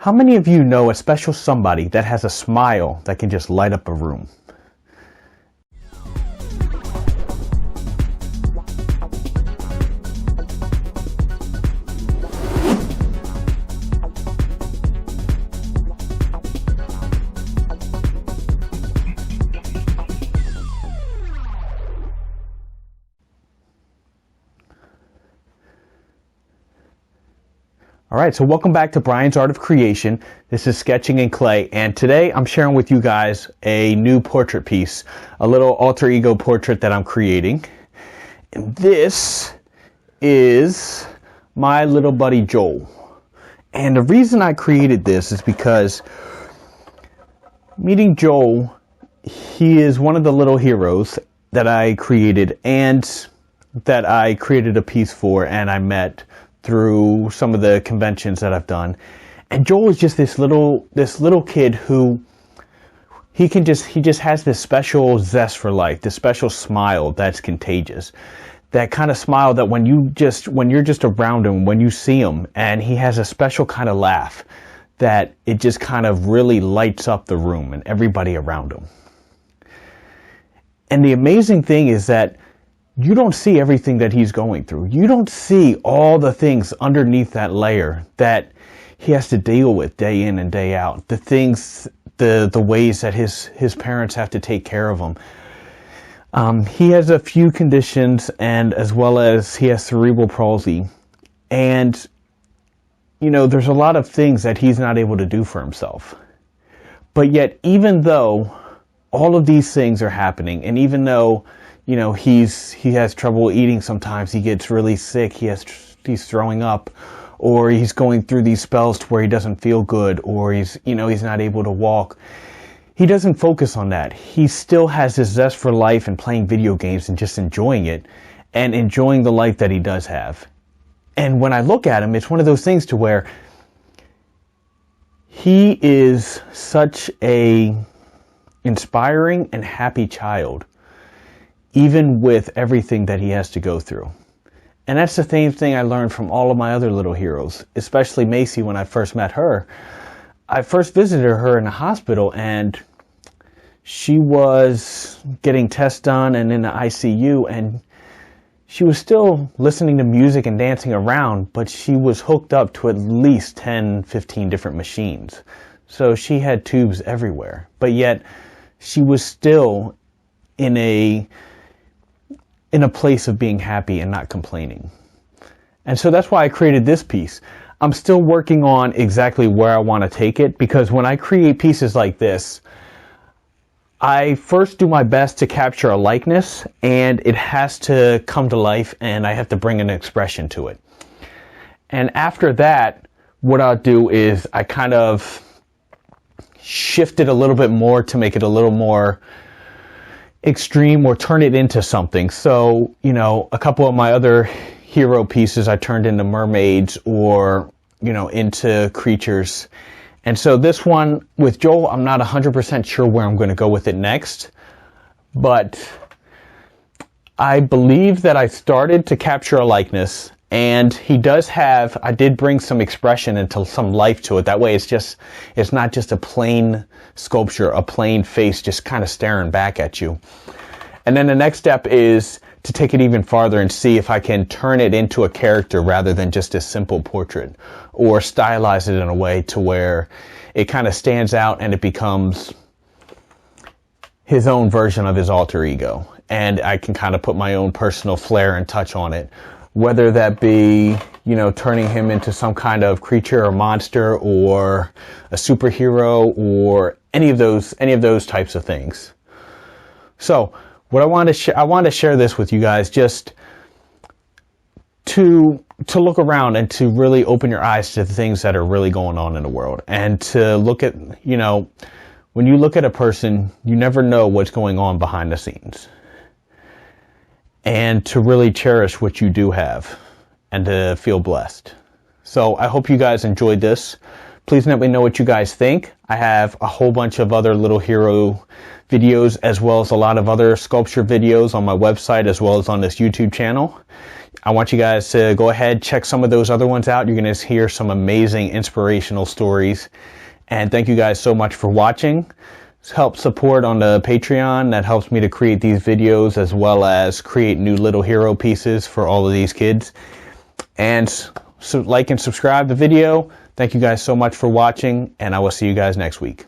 How many of you know a special somebody that has a smile that can just light up a room? Alright, so welcome back to Brian's Art of Creation. This is Sketching in Clay, and today I'm sharing with you guys a new portrait piece, a little alter ego portrait that I'm creating. And this is my little buddy Joel. And the reason I created this is because meeting Joel, he is one of the little heroes that I created and that I created a piece for and I met through some of the conventions that I've done. And Joel is just this little kid who he just has this special zest for life, this special smile that's contagious. That kind of smile that when you're just around him, when you see him, and he has a special kind of laugh that it just kind of really lights up the room and everybody around him. And the amazing thing is that you don't see everything that he's going through. You don't see all the things underneath that layer that he has to deal with day in and day out. The things, the ways that his parents have to take care of him. He has a few conditions, and as well as he has cerebral palsy. And, you know, there's a lot of things that he's not able to do for himself. But yet, even though all of these things are happening, and even though you know, he has trouble eating sometimes, he gets really sick, he's throwing up, or he's going through these spells to where he doesn't feel good, or he's not able to walk. He doesn't focus on that. He still has this zest for life and playing video games and just enjoying it and enjoying the life that he does have. And when I look at him, it's one of those things to where he is such a inspiring and happy child, even with everything that he has to go through. And that's the same thing I learned from all of my other little heroes, especially Macy. When I first met her, I first visited her in the hospital, and she was getting tests done and in the ICU, and she was still listening to music and dancing around, but she was hooked up to at least 10, 15 different machines. So she had tubes everywhere, but yet she was still in a place of being happy and not complaining. And so that's why I created this piece. I'm still working on exactly where I want to take it, because when I create pieces like this, I first do my best to capture a likeness, and it has to come to life, and I have to bring an expression to it. And after that, what I'll do is I kind of shift it a little bit more to make it a little more extreme, or turn it into something. So, you know, a couple of my other hero pieces I turned into mermaids, or, you know, into creatures. And so this one with Joel, I'm not 100% sure where I'm going to go with it next, but I believe that I started to capture a likeness, and he does have, I did bring some expression into some life to it. That way it's not just a plain sculpture, a plain face just kind of staring back at you. And then the next step is to take it even farther and see if I can turn it into a character rather than just a simple portrait, or stylize it in a way to where it kind of stands out and it becomes his own version of his alter ego. And I can kind of put my own personal flair and touch on it. Whether that be, you know, turning him into some kind of creature or monster, or a superhero, or any of those types of things. So what I want to share this with you guys, just to look around and to really open your eyes to the things that are really going on in the world, and to look at, you know, when you look at a person, you never know what's going on behind the scenes. And to really cherish what you do have, and to feel blessed. So I hope you guys enjoyed this. Please let me know what you guys think. I have a whole bunch of other little hero videos, as well as a lot of other sculpture videos on my website, as well as on this YouTube channel. I want you guys to go ahead, check some of those other ones out. You're going to hear some amazing inspirational stories. And thank you guys so much for watching. Help support on the Patreon. That helps me to create these videos as well as create new little hero pieces for all of these kids. And so like and subscribe the video. Thank you guys so much for watching, and I will see you guys next week.